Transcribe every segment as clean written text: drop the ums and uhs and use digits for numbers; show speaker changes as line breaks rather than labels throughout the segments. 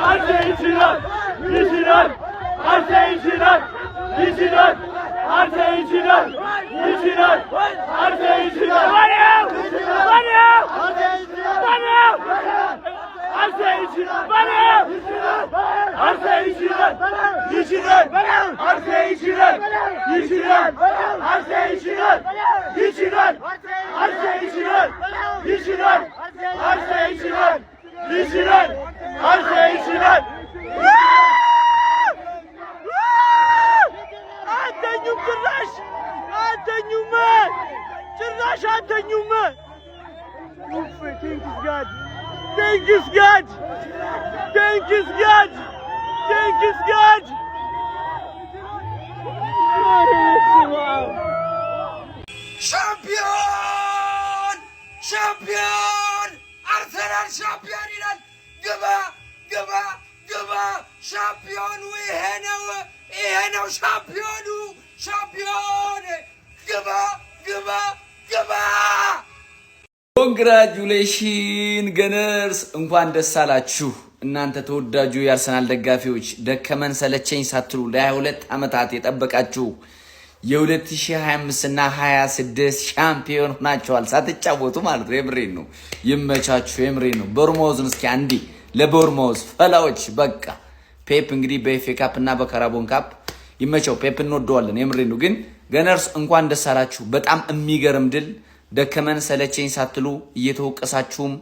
Arsenal! Arsenal! Arsenal! Arsenal! Arsenal! Arsenal! Arsenal! Thank you, God! Thank you, God! Thank you, God!
Champion! Champion! Arsenal champion ይላል ግባ ሻምፒዮኑ ይሄ ነው ሻምፒዮን ግባ ኮንግራጁሌሽን ገነርስ እንኳን ደስ አላችሁ እናንተ ተወዳጁ የአርሰናል ደጋፊዎች ደከመን ሰለቸኝ ሳትሉ ለ22 አመታት የጠበቃችሁ የ2025 እና 26 ሻምፒዮን ሆናችኋል ሳትጫወቱ ማለት ነው የምሬን ነው ይመቻችሁ የምሬን ነው ቦርሞዝን እስኪ አንዲ ለቦርሞዝ ፈላዎች በቃ ፔፕ እንግዲህ በኤፍኤ ካፕ እና በካራቦን ካፕ ይመቻው ፔፕ እንወደዋለን የምሬን ነው ግን ገነርስ እንኳን ደስ አላችሁ በጣም የሚገርም ድል ደከመን ሰለቸኝ ሳትሉ እየተወቀሳችሁም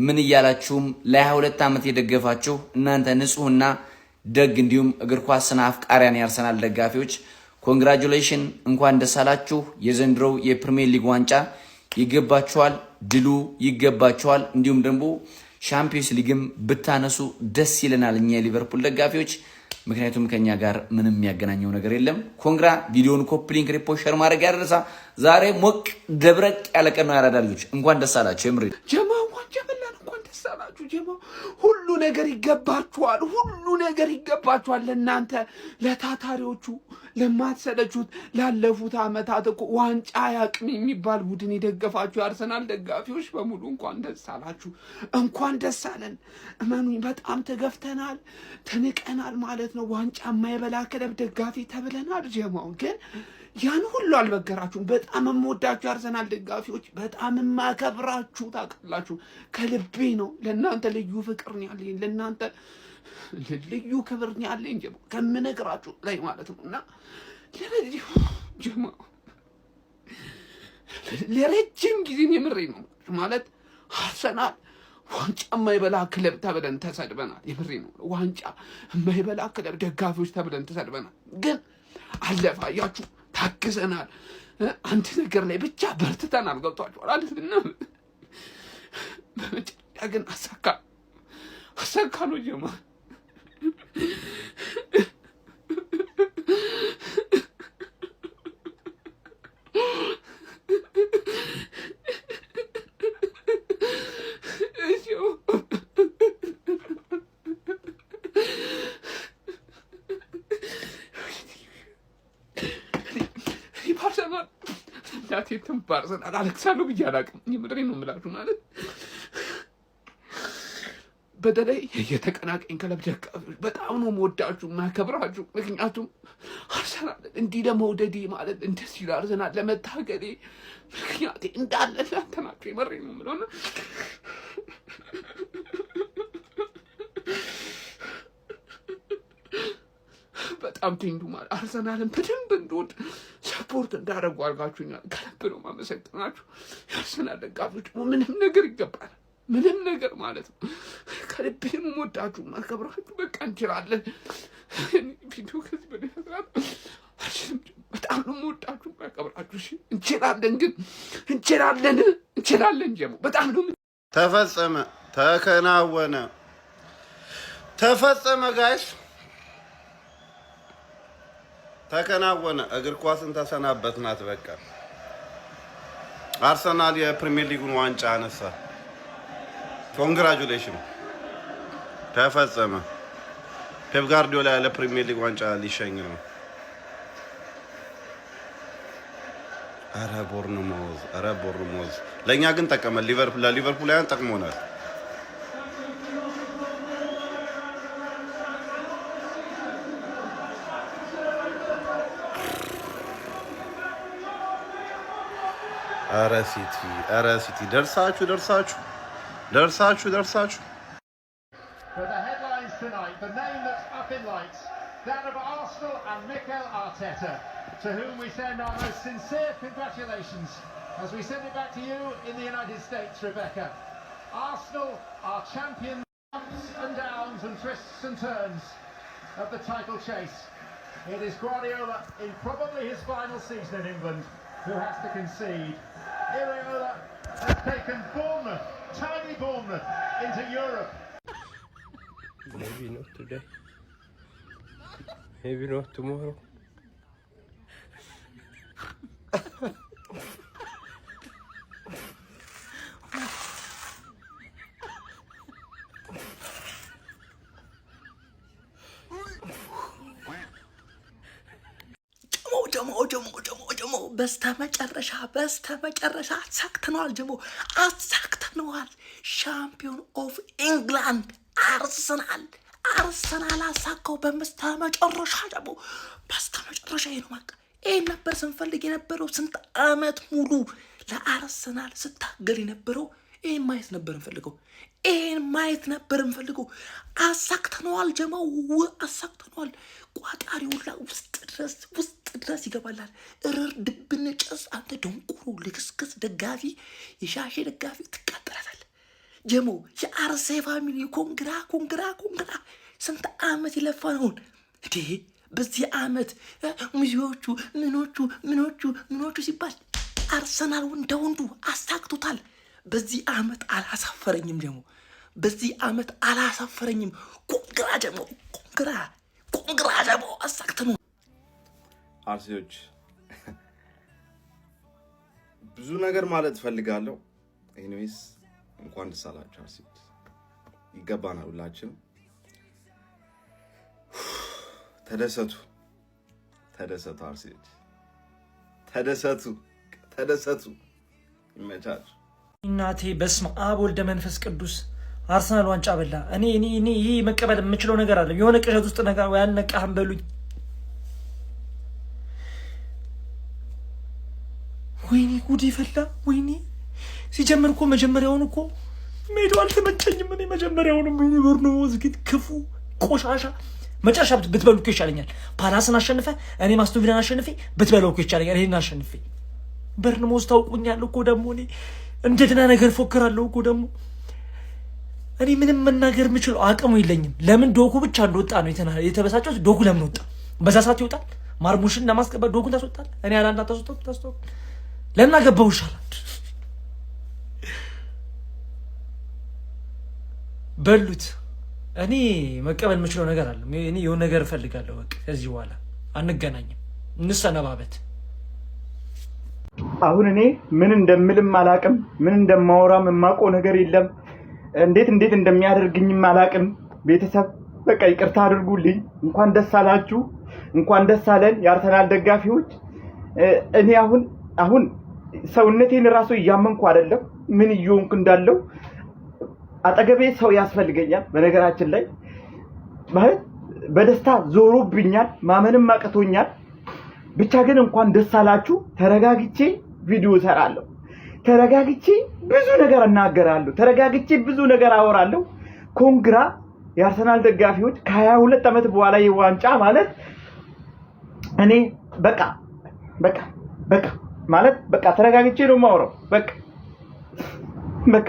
ምን ይያላችሁም ለ22 አመት የደገፋችሁ እናንተ ንጹህና ደግ እንዲሁም እግር ኳስና አፍቃሪያን የአርሰናል ደጋፊዎች ኮንግራቹሌሽን እንኳን ደስ አላችሁ የዘንድሮው የፕሪሚየር ሊግ ዋንጫ ይገባችኋል ድሉ ይገባችኋል እንዲሁም ደግሞ ሻምፒዮንስ ሊግም ብታነሱ ደስ ይለናል እኛ የሊቨርፑል ደጋፊዎች ምክንያቱም ከኛ ጋር ምንም ያገናኘው ነገር የለም ኮንግራ ቪዲዮን ኮፒ ሊንክ ሪፖርት ሼር ማድረግ ያደረሳ ዛሬ ሞቅ ደብረቅ ያለ ቀን ነው ያራዳ ልጆች እንኳን ደስ አላችሁ የምሬ
ጀማው እንኳን ደስ አላችሁ ጀማው ሁሉ ነገር ይገባችኋል ለእናንተ ለታታሪዎቹ ለማትሰለቹት ላለፉት አመታት እኮ ዋንጫ ያቅም የሚባል ቡድን የደገፋችሁ የአርሰናል ደጋፊዎች በሙሉ እንኳን ደስ አላችሁ እንኳን ደስ አለን እመኑኝ በጣም ተገፍተናል ተንቀናል ማለት ነው ዋንጫ የማይበላ ክለብ ደጋፊ ተብለናል ጀማው ግን ያን ሁሉ አልበገራችሁም በጣም የምወዳችሁ የአርሰናል ደጋፊዎች በጣም የማከብራችሁ ታውቃላችሁ ከልቤ ነው ለእናንተ ልዩ ፍቅር ነው ያለኝ ለእናንተ ልዩ ክብር ነው ያለኝ ጀማው ከምነግራችሁ ላይ ማለት ነውና ለረጅም ጊዜ የምሬ ነው ማለት አርሰናል ዋንጫ የማይበላ ክለብ ተብለን ተሰድበናል የምሬ ነው ዋንጫ የማይበላ ክለብ ደጋፊዎች ተብለን ተሰድበናል ግን አለፋያችሁ ታክሰናል አንተ ነገር ላይ ብቻ በርትተናል ገብቷችኋል አይደልና በመጨረሻ ግን አሳካ ነው ጀማ ያቴም ባርሰናል አለክሳለሁ ብያላቅም የምድሬ ነው የምላችሁ ማለት በተለይ የተቀናቀኝ ክለብ ደጋፊዎች በጣም ነው የምወዳችሁ ማከብራችሁ ምክንያቱም አርሰናል እንዲህ ለመውደዴ ማለት እንደዚህ ለአርሰናል ለመታገሌ ምክንያቴ እንዳለ እናንተ ናችሁ የምሬ ነው የምለውና በጣም ትንዱ ማለት አርሰናልን በደንብ እንደወድ ሰፖርት እንዳደረጉ አድርጋችሁኛል ከልብ ነው ማመሰግናችሁ የአርሰናል ደጋፊዎች ምንም ነገር ይገባል ምንም ነገር ማለት ነው ከልቤም ወዳችሁ ማከብራችሁ በቃ እንችላለን ቪዲዮ ከዚህ በላይ በጣም ነው ወዳችሁ ማከብራችሁ እሺ እንችላለን ጀሞ በጣም ነው
ተፈጸመ ተከናወነ ጋይስ ተከናወነ እግር ኳስን ተሰናበትናት በቃ አርሰናል የፕሪሚየር ሊጉን ዋንጫ አነሳ ኮንግራቹሌሽን ተፈጸመ ፔፕ ጋርዲዮላ ያለ ፕሪሚየር ሊግ ዋንጫ ሊሸኝ ነው አረ ቦርንሞዝ ለኛ ግን ጠቀመ ለሊቨርፑል ያን ጠቅሞናል ኧረ ሲቲ ደርሳችሁ
But the headlines tonight, the name that's up in lights, that of Arsenal and Mikel Arteta, to whom we send our most sincere congratulations as we send it back to you in the United States, Rebecca. Arsenal are champions, ups and downs and twists and turns of the title chase. It is Guardiola in probably his final season in England who has to concede. Iraola has taken Bournemouth, tiny Bournemouth, into Europe.
Maybe not today. Maybe not tomorrow.
ጀሞ በስተመጨረሻ አሳክተነዋል። ጀሞ አሳክተነዋል። ሻምፒዮን ኦፍ ኢንግላንድ አርሰናል አሳካው በስተመጨረሻ። ጀሞ በስተመጨረሻ ይሄ ነው በቃ። ይሄን ነበር ስንፈልግ የነበረው። ስንት አመት ሙሉ ለአርሰናል ስታገል የነበረው ይሄን ማየት ነበር እንፈልገው። አሳክተነዋል። ጀሞ አሳክተነዋል። ቋጣሪው ሁላ ውስጥ ድረስ ይገባላል። እርር ድብን ጨስ። አንተ ደንቁሩ ልክስክስ ደጋፊ፣ የሻሼ ደጋፊ ትቃጠላታል። ጀሞ የአርሴ ፋሚሊ ኮንግራ። ስንት አመት የለፋ ነውን እንዴ! በዚህ አመት ሙዚዎቹ ምኖቹ ሲባል አርሰናል ወንዱ አሳክቶታል። በዚህ አመት አላሳፈረኝም። ጀሞ በዚህ አመት አላሳፈረኝም። ኮንግራ ጀሞ ኮንግራ ጀሞ አሳክተነው።
አርሲዎች ብዙ ነገር ማለት ፈልጋለሁ። ኤኒዌይስ እንኳን ደስ አላችሁ አርሲዎች፣ ይገባናል። ሁላችንም ተደሰቱ አርሲዎች፣ ተደሰቱ። ይመቻችሁ።
እናቴ በስመ አብ ወልደ መንፈስ ቅዱስ። አርሰናል ዋንጫ በላ። እኔ ይሄ መቀበል የምችለው ነገር አለ። የሆነ ቅዠት ውስጥ ነገር ያነቃህም በሉኝ። ወይኔ ጉድ ይፈላ። ወይኔ ሲጀምር እኮ መጀመሪያውን እኮ ሜዳው አልተመቸኝም። እኔ መጀመሪያውንም ወይኔ ቦርኖሞዝ ግን ክፉ ቆሻሻ። መጨረሻ ብትበሉ እኮ ይሻለኛል። ፓላስን አሸንፈ እኔ አስቶን ቪላን አሸንፌ ብትበለው እኮ ይሻለኛል። ይሄን አሸንፌ ቦርኖሞዝ ታውቁኛል እኮ ደግሞ እኔ እንደገና ነገር ፎክራለሁ እኮ ደግሞ። እኔ ምንም መናገር የምችለው አቅሙ የለኝም። ለምን ዶኩ ብቻ እንደወጣ ነው የተበሳጨሁት። ዶኩ ለምን ወጣ? በዛ ሰዓት ይወጣል። ማርሙሽን ለማስገባት ዶኩን ታስወጣል። እኔ አላንዳ ታስወጣው ለምን አገባው ይሻላል። በሉት። እኔ መቀበል የምችለው ነገር አለ። እኔ የሆነ ነገር እፈልጋለሁ። በቃ ከዚህ በኋላ አንገናኝም፣ እንሰነባበት።
አሁን እኔ ምን እንደምልም አላቅም፣ ምን እንደማወራም የማውቀው ነገር የለም። እንዴት እንደሚያደርግኝም አላቅም። ቤተሰብ በቃ ይቅርታ አድርጉልኝ። እንኳን ደስ አላችሁ፣ እንኳን ደስ አለን የአርሰናል ደጋፊዎች። እኔ አሁን ሰውነቴን ራሱ እያመንኩ አይደለም ምን እየሆንኩ እንዳለው። አጠገቤ ሰው ያስፈልገኛል። በነገራችን ላይ ማለት በደስታ ዞሮብኛል፣ ማመንም አቅቶኛል። ብቻ ግን እንኳን ደስ አላችሁ። ተረጋግቼ ቪዲዮ እሰራለሁ። ተረጋግቼ ብዙ ነገር እናገራለሁ። ተረጋግቼ ብዙ ነገር አወራለሁ። ኮንግራ የአርሰናል ደጋፊዎች ከ22 ዓመት በኋላ የዋንጫ ማለት እኔ በቃ ማለት ተረጋግቼ ነው የማወራው። በቃ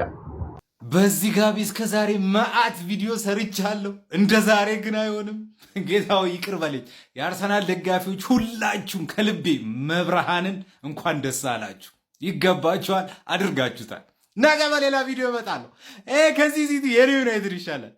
በዚህ ጋቢ እስከ ዛሬ መዓት ቪዲዮ ሰርቻለሁ። እንደ ዛሬ ግን አይሆንም። ጌታው ይቅር በለኝ። የአርሰናል ደጋፊዎች ሁላችሁም ከልቤ መብርሃንን እንኳን ደስ አላችሁ። ይገባችኋል፣ አድርጋችሁታል። ነገ በሌላ ቪዲዮ እመጣለሁ። ከዚህ የኔ ዩናይትድ ይሻላል።